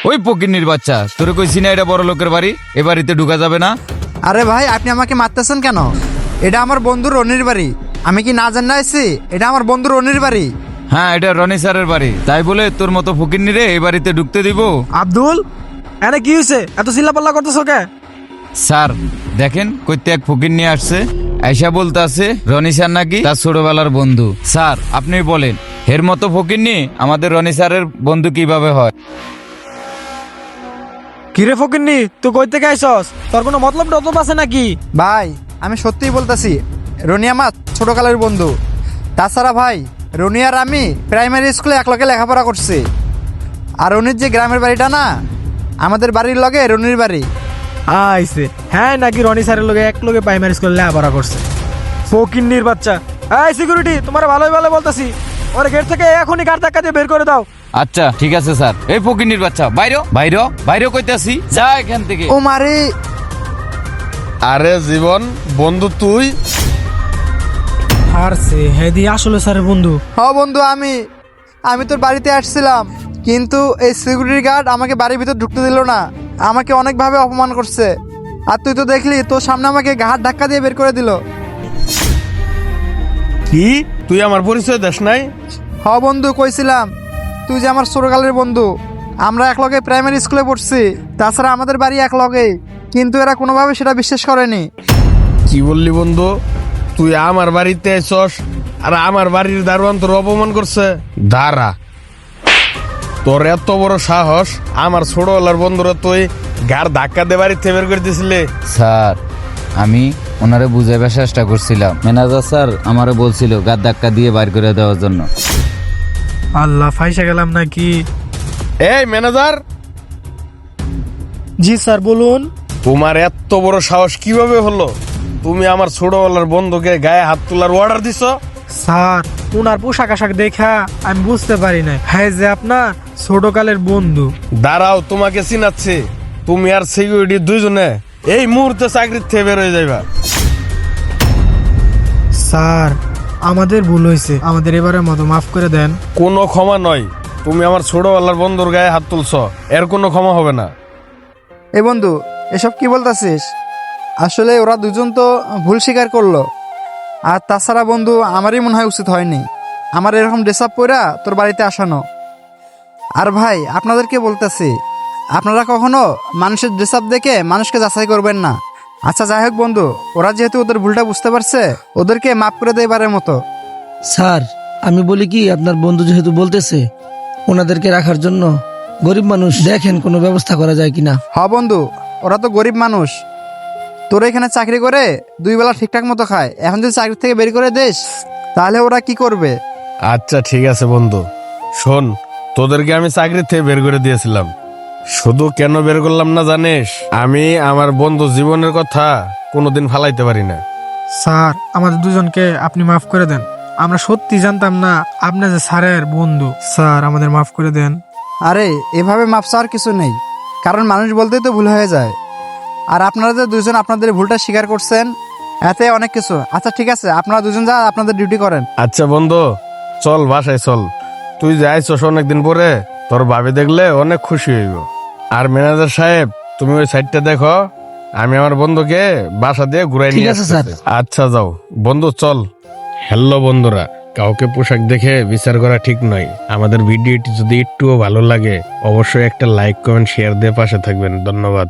ওই ফকিন্নির বাচ্চা, তোরে কইছি না এটা বড় লোকের বাড়ি, এ বাড়িতে ঢুকা যাবে না। আরে ভাই, আপনি আমাকে মারতেছেন কেন? এটা আমার বন্ধু রনির বাড়ি। আমি কি না জানা আছি এটা আমার বন্ধু রনির বাড়ি? হ্যাঁ, এটা রনি স্যারের বাড়ি, তাই বলে তোর মতো ফকিন্নি রে এই বাড়িতে ঢুকতে দিব? আব্দুল, এনে কি হয়েছে? এত চিল্লাপাল্লা করতেছো কে? স্যার দেখেন, কইতে এক ফকির নিয়ে আসছে, আইসা বলতে আছে রনি স্যার নাকি তার ছোটবেলার বন্ধু। স্যার আপনি বলেন, এর মতো ফকিন্নি আমাদের রনি স্যারের বন্ধু কিভাবে হয়? কিরে ফকিন্নি, তুই কই থেকে আইছস? তোর কোনো মতলব টতলব আছে নাকি? ভাই আমি সত্যিই বলতেছি, রনি আমার ছোটকালের বন্ধু। তাছাড়া ভাই, রনি আর আমি প্রাইমারি স্কুলে একলগে লেখাপড়া করছি। আর রনির যে গ্রামের বাড়িটা না, আমাদের বাড়ির লগে রনির বাড়ি। আইছে হ্যাঁ নাকি রনি স্যারের লগে এক লগে প্রাইমারি স্কুলে লেখাপড়া করছে? ফকিন্নির বাচ্চা। এই সিকিউরিটি, তোমার ভালোই ভালো বলতাছি, ওর গেট থেকে এখনই কার ধাক্কা দিয়ে বের করে দাও। আচ্ছা ঠিক আছে স্যার। এই ফকিন্নির বাচ্চা, বাইরো বাইরো বাইরো কইতাছি, যা এখান থেকে। ও মারে! আরে জীবন, বন্ধু তুই? আর সে হেদি আসলে স্যারের বন্ধু। হ বন্ধু, আমি তোর বাড়িতে আসছিলাম, কিন্তু এই সিকিউরিটি গার্ড আমাকে বাড়ির ভিতর ঢুকতে দিল না। আমাকে অনেকভাবে অপমান করছে। আর তুই তো দেখলি, তোর সামনে আমাকে ঘাট ধাক্কা দিয়ে বের করে দিল। কি তুই আমার পরিচয় দেশ নাই? হ বন্ধু, কইছিলাম তুই যে আমার ছোটকালের বন্ধু। আমরা একলগে প্রাইমারি স্কুলে পড়ছি, তাছাড়া আমাদের বাড়ি একলগেই। কিন্তু এরা কোনোভাবে সেটা বিশ্বাস করেনি। কি বললি বন্ধু? তুই আমার বাড়িতে আইছস আর আমার বাড়ির দারোয়ান তোর অপমান করছে? দাঁড়া, তোর এত বড় সাহস, আমার ছোটবেলার বন্ধুরা তুই গার ধাক্কা দিয়ে বাড়িতে বের করে দিয়েছিলে? স্যার আমি ওনারে বুঝাইবার চেষ্টা করছিলাম, ম্যানেজার স্যার আমারে বলছিল গাদ ধাক্কা দিয়ে বাইর করে দেওয়ার জন্য। আল্লাহ, ফাইসা গেলাম নাকি? এই ম্যানেজার, জি স্যার বলুন। তোমার এত বড় সাহস কিভাবে হলো? তুমি আমার ছোটবেলার বন্ধুকে গায়ে হাত তোলার অর্ডার দিছ? স্যার, উনার পোশাক আশাক দেখা আমি বুঝতে পারি না হ্যাঁ যে আপনার ছোটকালের বন্ধু। দাঁড়াও, তোমাকে চিনাচ্ছে। তুমি আর সিকিউরিটি দুইজনে এই মুহূর্তে চাকরির থেকে বের হয়ে যাইবা। স্যার আমাদের ভুল হয়েছে, আমাদের এবারের মতো মাফ করে দেন। কোনো ক্ষমা নয়। তুমি আমার ছোটবেলার বন্ধুর গায়ে হাত তুলছ, এর কোনো ক্ষমা হবে না। এ বন্ধু, এসব কি বলতাছিস? আসলে ওরা দুজন তো ভুল স্বীকার করলো। আর তাছাড়া বন্ধু, আমারই মনে হয় উচিত হয়নি আমার এরকম ড্রেস আপ পরা তোর বাড়িতে আসানো। আর ভাই, আপনাদেরকে বলতেছি, আপনারা কখনো মানুষের ড্রেস আপ দেখে মানুষকে যাচাই করবেন না। আচ্ছা যাই হোক বন্ধু, ওরা যেহেতু ওদের ভুলটা বুঝতে পারছে, ওদেরকে মাফ করে দেয় এবারের মতো। স্যার আমি বলি কি, আপনার বন্ধু যেহেতু বলতেছে ওনাদেরকে রাখার জন্য, গরিব মানুষ, দেখেন কোনো ব্যবস্থা করা যায় কিনা। হ বন্ধু, ওরা তো গরিব মানুষ। তোরা এখানে চাকরি করে দুই বেলা ঠিকঠাক মতো খায়, এখন যদি চাকরি থেকে বের করে দেস, তাহলে ওরা কি করবে? আচ্ছা ঠিক আছে বন্ধু, শোন, তোদেরকে আমি চাকরি থেকে বের করে দিয়েছিলাম। শুধু কেন বের করলাম না জানিস? আমি আমার বন্ধু জীবনের কথা কোনোদিন ফালাইতে পারি না। স্যার আমাদের দুজনকে আপনি মাফ করে দেন, আমরা সত্যি জানতাম না আপনি যে স্যারের বন্ধু। স্যার আমাদের মাফ করে দেন। আরে এভাবে মাপ চাওয়ার কিছু নেই, কারণ মানুষ বলতেই তো ভুল হয়ে যায়। আর আপনারা যে দুজন আপনাদের ভুলটা স্বীকার করছেন, এতে অনেক কিছু। আচ্ছা ঠিক আছে, আপনারা দুজন যা আপনাদের ডিউটি করেন। আচ্ছা বন্ধু, চল বাসায় চল। তুই যে আইছস অনেকদিন পরে, তোর ভাবি দেখলে অনেক খুশি হইব। আর ম্যানেজার সাহেব, তুমি ওই সাইডটা দেখো, আমি আমার বন্ধুকে বাসা দিয়ে ঘুরাই ঠিক নিয়ে আছে, আসতেছি। স্যার। আচ্ছা যাও বন্ধু, চল। হ্যালো বন্ধুরা, কাউকে পোশাক দেখে বিচার করা ঠিক নয়। আমাদের ভিডিওটি যদি একটুও ভালো লাগে, অবশ্যই একটা লাইক, কমেন্ট, শেয়ার দিয়ে পাশে থাকবেন। ধন্যবাদ।